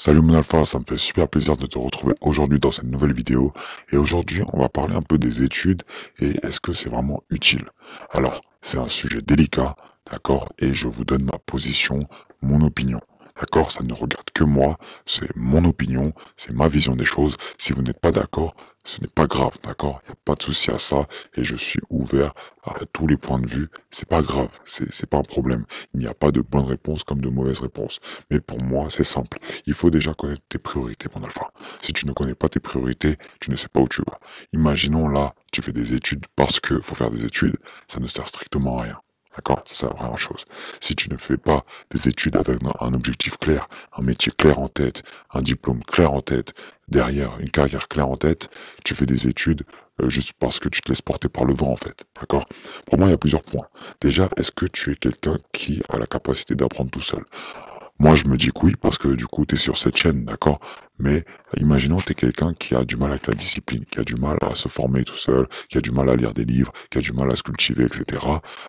Salut mon Alpha, ça me fait super plaisir de te retrouver aujourd'hui dans cette nouvelle vidéo. Et aujourd'hui, on va parler un peu des études et est-ce que c'est vraiment utile. Alors, c'est un sujet délicat, d'accord, et je vous donne ma position, mon opinion. D'accord, ça ne regarde que moi, c'est mon opinion, c'est ma vision des choses. Si vous n'êtes pas d'accord, ce n'est pas grave, d'accord? Il n'y a pas de souci à ça et je suis ouvert à tous les points de vue. C'est pas grave, c'est pas un problème. Il n'y a pas de bonne réponse comme de mauvaise réponse. Mais pour moi, c'est simple. Il faut déjà connaître tes priorités, mon Alpha. Si tu ne connais pas tes priorités, tu ne sais pas où tu vas. Imaginons là, tu fais des études parce que faut faire des études, ça ne sert strictement à rien. D'accord? Ça sert à rien chose. Si tu ne fais pas des études avec un objectif clair, un métier clair en tête, un diplôme clair en tête, derrière une carrière claire en tête, tu fais des études juste parce que tu te laisses porter par le vent en fait. D'accord? Pour moi, il y a plusieurs points. Déjà, est-ce que tu es quelqu'un qui a la capacité d'apprendre tout seul? Moi, je me dis que oui, parce que du coup, tu es sur cette chaîne, d'accord? Mais imaginons que tu es quelqu'un qui a du mal avec la discipline, qui a du mal à se former tout seul, qui a du mal à lire des livres, qui a du mal à se cultiver, etc.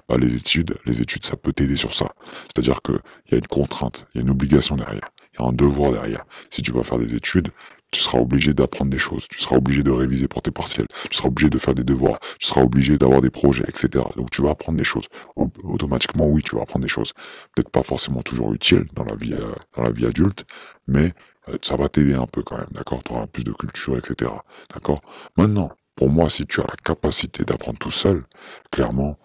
Bah, les études, ça peut t'aider sur ça. C'est-à-dire qu'il y a une contrainte, il y a une obligation derrière, il y a un devoir derrière. Si tu vas faire des études, tu seras obligé d'apprendre des choses, tu seras obligé de réviser pour tes partiels, tu seras obligé de faire des devoirs, tu seras obligé d'avoir des projets, etc. Donc tu vas apprendre des choses. Automatiquement, oui, tu vas apprendre des choses. Peut-être pas forcément toujours utiles dans la vie adulte, mais ça va t'aider un peu quand même, d'accord? Tu auras plus de culture, etc. D'accord? Maintenant, pour moi, si tu as la capacité d'apprendre tout seul, clairement,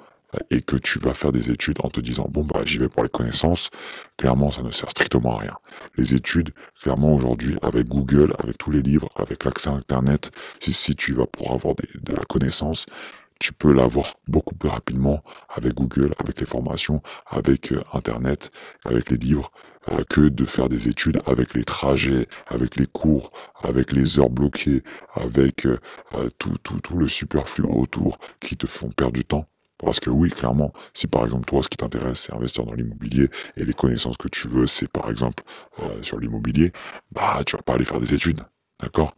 et que tu vas faire des études en te disant, bon, bah, j'y vais pour les connaissances, clairement, ça ne sert strictement à rien. Les études, clairement, aujourd'hui, avec Google, avec tous les livres, avec l'accès à Internet, si tu vas pour avoir de la connaissance, tu peux l'avoir beaucoup plus rapidement avec Google, avec les formations, avec Internet, avec les livres, que de faire des études avec les trajets, avec les cours, avec les heures bloquées, avec tout le superflu autour qui te font perdre du temps. Parce que oui, clairement, si par exemple toi, ce qui t'intéresse, c'est investir dans l'immobilier et les connaissances que tu veux, c'est par exemple sur l'immobilier, bah tu vas pas aller faire des études, d'accord?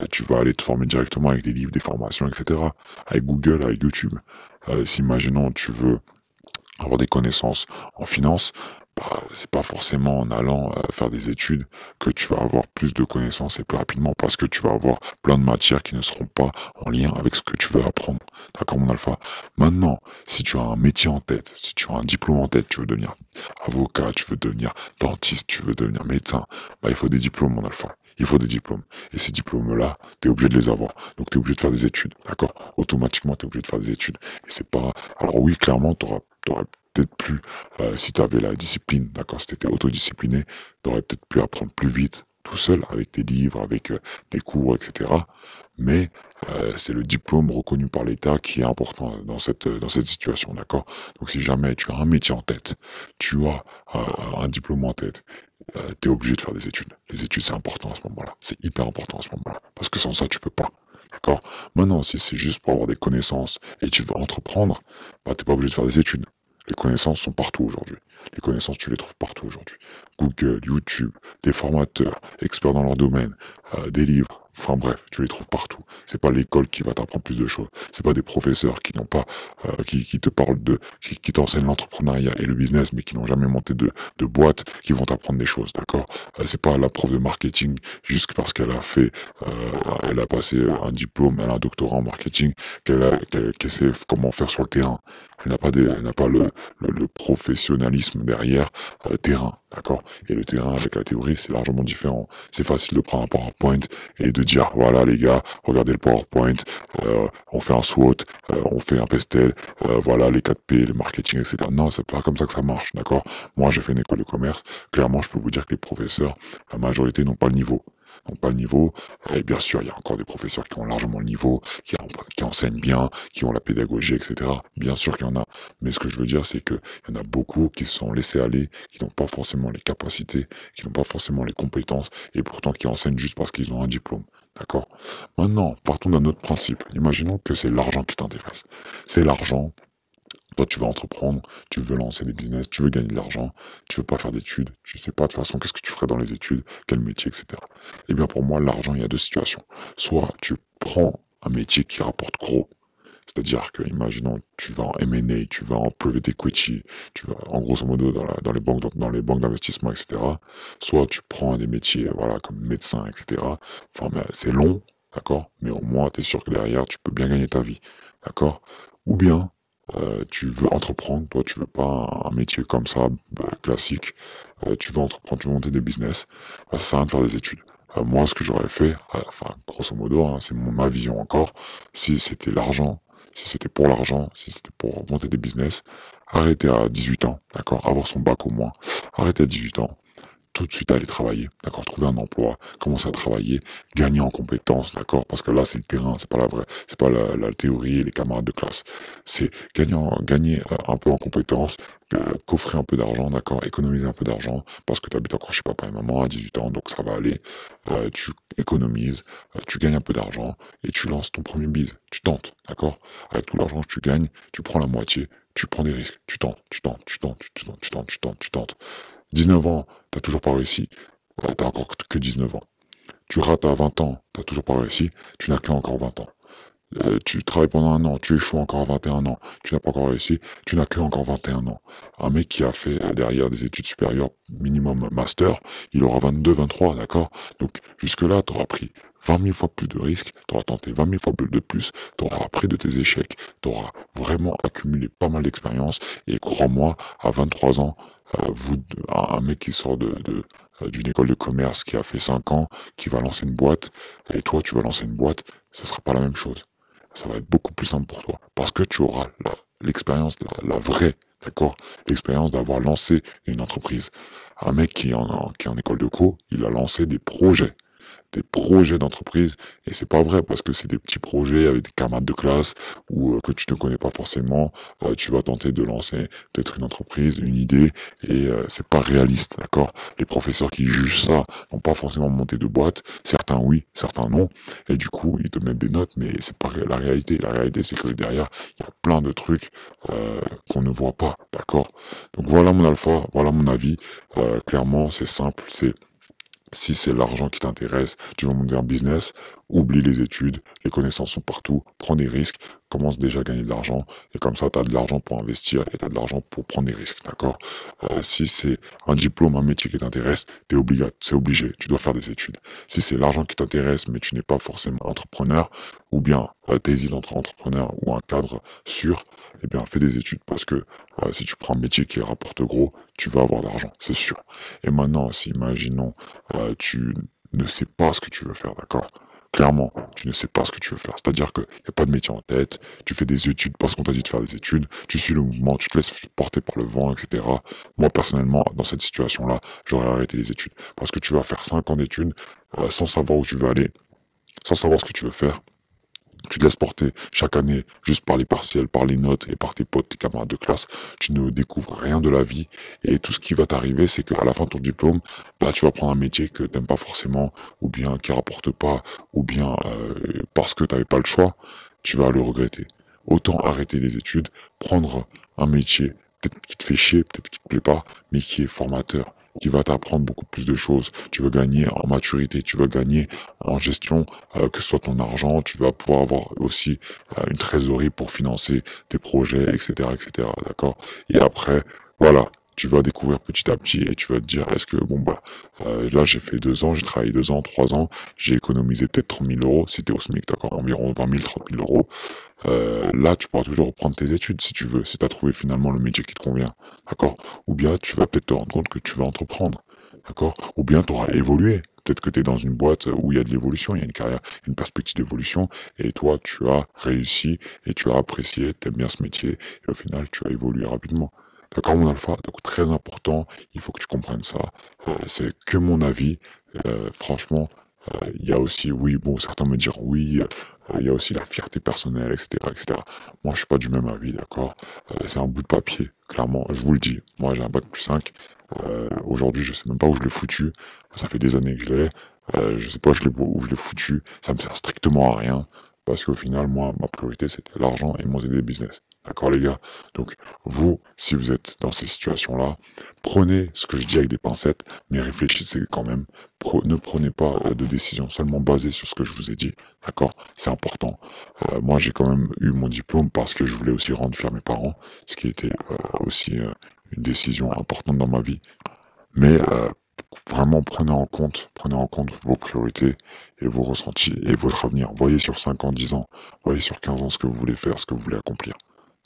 Tu vas aller te former directement avec des livres, des formations, etc. Avec Google, avec YouTube. Si imaginons tu veux avoir des connaissances en finance, bah, c'est pas forcément en allant faire des études que tu vas avoir plus de connaissances et plus rapidement parce que tu vas avoir plein de matières qui ne seront pas en lien avec ce que tu veux apprendre. D'accord, mon alpha? Maintenant, si tu as un métier en tête, si tu as un diplôme en tête, tu veux devenir avocat, tu veux devenir dentiste, tu veux devenir médecin, bah, il faut des diplômes, mon alpha. Il faut des diplômes. Et ces diplômes-là, tu es obligé de les avoir. Donc, tu es obligé de faire des études. D'accord? Automatiquement, tu es obligé de faire des études. Et c'est pas... Alors oui, clairement, t'aurais peut-être pu, si tu avais la discipline, d'accord, si tu étais autodiscipliné, tu aurais peut-être pu apprendre plus vite, tout seul, avec tes livres, avec des cours, etc. Mais c'est le diplôme reconnu par l'État qui est important dans cette situation, d'accord? Donc si jamais tu as un métier en tête, tu as un diplôme en tête, tu es obligé de faire des études. Les études, c'est important à ce moment-là. C'est hyper important à ce moment-là. Parce que sans ça, tu peux pas. D'accord? Maintenant, si c'est juste pour avoir des connaissances et tu veux entreprendre, bah, t'es pas obligé de faire des études. Les connaissances sont partout aujourd'hui. Les connaissances, tu les trouves partout aujourd'hui. Google, YouTube, des formateurs, experts dans leur domaine, des livres. Enfin bref, tu les trouves partout. C'est pas l'école qui va t'apprendre plus de choses. C'est pas des professeurs qui n'ont pas, qui te parlent qui t'enseignent l'entrepreneuriat et le business, mais qui n'ont jamais monté de boîte, qui vont t'apprendre des choses, d'accord? C'est pas la prof de marketing juste parce qu'elle a fait, elle a passé un diplôme, elle a un doctorat en marketing, qu'elle sait comment faire sur le terrain. Elle n'a pas le professionnalisme derrière terrain, d'accord? Et le terrain avec la théorie, c'est largement différent. C'est facile de prendre un PowerPoint et de dire, voilà les gars, regardez le PowerPoint, on fait un SWOT, on fait un pestel, voilà les 4P, le marketing, etc. Non, c'est pas comme ça que ça marche, d'accord? Moi, j'ai fait une école de commerce. Clairement, je peux vous dire que les professeurs, la majorité n'ont pas le niveau. N'ont pas le niveau. Et bien sûr, il y a encore des professeurs qui ont largement le niveau, qui enseignent bien, qui ont la pédagogie, etc. Bien sûr qu'il y en a. Mais ce que je veux dire, c'est qu'il y en a beaucoup qui se sont laissés aller, qui n'ont pas forcément les capacités, qui n'ont pas forcément les compétences, et pourtant qui enseignent juste parce qu'ils ont un diplôme. D'accord? Maintenant, partons d'un autre principe. Imaginons que c'est l'argent qui t'intéresse. C'est l'argent. Toi, tu veux entreprendre, tu veux lancer des business, tu veux gagner de l'argent, tu veux pas faire d'études, tu sais pas de toute façon qu'est-ce que tu ferais dans les études, quel métier, etc. Eh bien, pour moi, l'argent, il y a deux situations. Soit tu prends un métier qui rapporte gros, C'est-à-dire que, imaginons, tu vas en M&A, tu vas en private equity, tu vas en grosso modo dans les banques d'investissement, etc. Soit tu prends des métiers, voilà, comme médecin, etc. Enfin, mais c'est long, d'accord? Mais au moins, tu es sûr que derrière, tu peux bien gagner ta vie, d'accord? Ou bien, tu veux entreprendre, toi, tu veux pas un métier comme ça, bah, classique, tu veux entreprendre, tu veux monter des business, bah, ça sert à rien de faire des études. Moi, ce que j'aurais fait, enfin, grosso modo, hein, c'est ma vision encore, si c'était l'argent, si c'était pour l'argent, si c'était pour monter des business, arrêter à 18 ans, d'accord, avoir son bac au moins, arrêter à 18 ans, tout de suite aller travailler, d'accord, trouver un emploi, commencer à travailler, gagner en compétences, d'accord, parce que là c'est le terrain, c'est pas la vraie, c'est pas la théorie et les camarades de classe, c'est gagner un peu en compétences, coffrer un peu d'argent, d'accord, économiser un peu d'argent, parce que tu habites encore chez papa et maman à 18 ans, donc ça va aller, tu économises, tu gagnes un peu d'argent et tu lances ton premier bise, tu tentes, d'accord, avec tout l'argent que tu gagnes, tu prends la moitié, tu prends des risques, tu tentes, tu tentes, tu tentes, tu tentes, tu tentes, tu tentes, tu tentes. 19 ans, t'as toujours pas réussi, t'as encore que 19 ans. Tu rates à 20 ans, t'as toujours pas réussi, tu n'as que encore 20 ans. Tu travailles pendant un an, tu échoues encore à 21 ans, tu n'as pas encore réussi, tu n'as que encore 21 ans. Un mec qui a fait derrière des études supérieures, minimum master, il aura 22, 23, d'accord? Donc jusque-là, tu auras pris 20 000 fois plus de risques, tu auras tenté 20 000 fois plus de plus, tu auras appris de tes échecs, tu auras vraiment accumulé pas mal d'expérience, et crois-moi, à 23 ans, un mec qui sort d'une école de commerce qui a fait 5 ans, qui va lancer une boîte, et toi tu vas lancer une boîte, ce sera pas la même chose. Ça va être beaucoup plus simple pour toi. Parce que tu auras l'expérience, la vraie, d'accord? L'expérience d'avoir lancé une entreprise. Un mec qui est en école de co, il a lancé des projets d'entreprise, et c'est pas vrai parce que c'est des petits projets avec des camarades de classe ou que tu ne connais pas forcément. Tu vas tenter de lancer peut-être une entreprise, une idée, et c'est pas réaliste, d'accord? Les professeurs qui jugent ça n'ont pas forcément monté de boîte, certains oui, certains non, et du coup ils te mettent des notes, mais c'est pas la réalité. La réalité c'est que derrière il y a plein de trucs qu'on ne voit pas, d'accord? Donc voilà mon alpha, voilà mon avis. Clairement c'est simple, c'est si c'est l'argent qui t'intéresse, tu veux monter un business, oublie les études, les connaissances sont partout, prends des risques, commence déjà à gagner de l'argent, et comme ça, tu as de l'argent pour investir et tu as de l'argent pour prendre des risques, d'accord? Si c'est un diplôme, un métier qui t'intéresse, c'est obligé, tu dois faire des études. Si c'est l'argent qui t'intéresse, mais tu n'es pas forcément entrepreneur, ou bien t'hésites entre entrepreneur ou un cadre sûr, eh bien, fais des études, parce que si tu prends un métier qui rapporte gros, tu vas avoir de l'argent, c'est sûr. Et maintenant, si imaginons tu ne sais pas ce que tu veux faire, d'accord? Clairement, tu ne sais pas ce que tu veux faire. C'est-à-dire qu'il n'y a pas de métier en tête, tu fais des études parce qu'on t'a dit de faire des études, tu suis le mouvement, tu te laisses porter par le vent, etc. Moi, personnellement, dans cette situation-là, j'aurais arrêté les études. Parce que tu vas faire 5 ans d'études sans savoir où tu veux aller, sans savoir ce que tu veux faire. Tu te laisses porter chaque année juste par les partiels, par les notes et par tes potes, tes camarades de classe. Tu ne découvres rien de la vie. Et tout ce qui va t'arriver, c'est qu'à la fin de ton diplôme, bah, tu vas prendre un métier que t'aimes pas forcément, ou bien qui rapporte pas, ou bien parce que t'avais pas le choix, tu vas le regretter. Autant arrêter les études, prendre un métier, peut-être qui te fait chier, peut-être qui te plaît pas, mais qui est formateur, qui va t'apprendre beaucoup plus de choses. Tu veux gagner en maturité, tu veux gagner en gestion, que ce soit ton argent, tu vas pouvoir avoir aussi une trésorerie pour financer tes projets, etc., etc., d'accord? Et après, voilà, tu vas découvrir petit à petit et tu vas te dire, est-ce que, bon, bah, là, j'ai fait 2 ans, j'ai travaillé 2 ans, 3 ans, j'ai économisé peut-être 30 000 euros, si t'es au SMIC, d'accord, environ 20 000, 30 000 euros. Là, tu pourras toujours reprendre tes études si tu veux, si tu as trouvé finalement le métier qui te convient, d'accord? Ou bien tu vas peut-être te rendre compte que tu vas entreprendre, d'accord? Ou bien tu auras évolué. Peut-être que tu es dans une boîte où il y a de l'évolution, il y a une carrière, une perspective d'évolution, et toi, tu as réussi et tu as apprécié, tu aimes bien ce métier, et au final, tu as évolué rapidement. D'accord, mon alpha? Donc, très important, il faut que tu comprennes ça. C'est que mon avis. Franchement, il y a aussi, oui, bon, certains me diront oui, il y a aussi la fierté personnelle, etc., etc. Moi, je suis pas du même avis, d'accord? C'est un bout de papier, clairement, je vous le dis. Moi, j'ai un bac+5. Aujourd'hui, je sais même pas où je l'ai foutu. Ça fait des années que je l'ai. Je sais pas où je l'ai foutu. Ça me sert strictement à rien. Parce qu'au final, moi, ma priorité, c'était l'argent et monter des business. D'accord les gars? Donc vous, si vous êtes dans ces situations-là, prenez ce que je dis avec des pincettes, mais réfléchissez quand même. Ne prenez pas de décision seulement basée sur ce que je vous ai dit. D'accord? C'est important. Moi, j'ai quand même eu mon diplôme parce que je voulais aussi rendre fier mes parents, ce qui était aussi une décision importante dans ma vie. Mais vraiment, prenez en compte vos priorités et vos ressentis et votre avenir. Voyez sur 5 ans, 10 ans, voyez sur 15 ans ce que vous voulez faire, ce que vous voulez accomplir.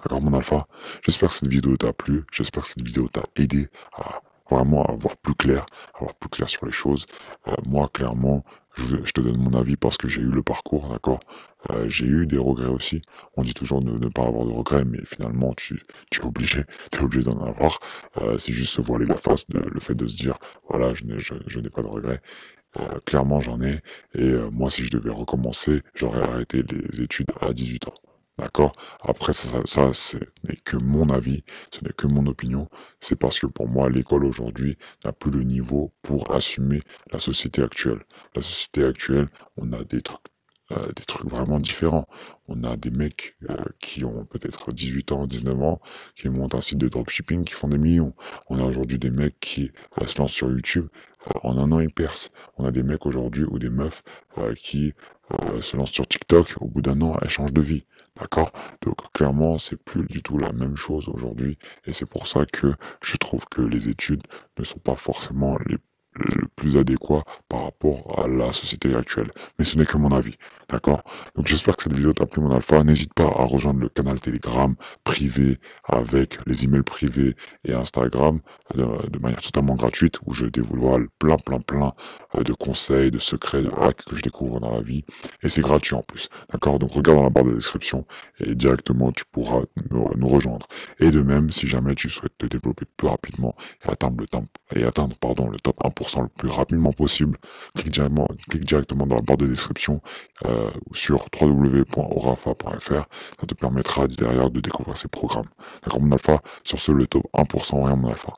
D'accord, mon alpha? J'espère que cette vidéo t'a plu. J'espère que cette vidéo t'a aidé à vraiment avoir plus clair sur les choses. Moi, clairement, je te donne mon avis parce que j'ai eu le parcours, d'accord? J'ai eu des regrets aussi. On dit toujours de ne pas avoir de regrets, mais finalement, tu es obligé, t'es obligé d'en avoir. C'est juste se voiler la face, le fait de se dire, voilà, je n'ai pas de regrets. Clairement, j'en ai. Et moi, si je devais recommencer, j'aurais arrêté les études à 18 ans. D'accord? Après, ça ce n'est que mon avis, ce n'est que mon opinion. C'est parce que pour moi, l'école aujourd'hui n'a plus le niveau pour assumer la société actuelle. La société actuelle, on a des trucs vraiment différents. On a des mecs qui ont peut-être 18 ans, 19 ans, qui montent un site de dropshipping, qui font des millions. On a aujourd'hui des mecs qui se lancent sur YouTube, en un an ils percent. On a des mecs aujourd'hui ou des meufs qui se lancent sur TikTok, au bout d'un an elles changent de vie. D'accord? Donc clairement, c'est plus du tout la même chose aujourd'hui. Et c'est pour ça que je trouve que les études ne sont pas forcément le plus adéquat par rapport à la société actuelle. Mais ce n'est que mon avis. D'accord? Donc j'espère que cette vidéo t'a plu, mon alpha. N'hésite pas à rejoindre le canal Telegram privé avec les emails privés et Instagram de manière totalement gratuite où je dévoile plein de conseils, de secrets, de hacks que je découvre dans la vie. Et c'est gratuit en plus. D'accord? Donc regarde dans la barre de description et directement tu pourras nous rejoindre. Et de même, si jamais tu souhaites te développer plus rapidement et atteindre le top 1% le plus rapidement possible, clique directement dans la barre de description sur www.orafa.fr. Ça te permettra derrière de découvrir ces programmes. D'accord mon alpha? Sur ce, le top 1%, rien mon alpha.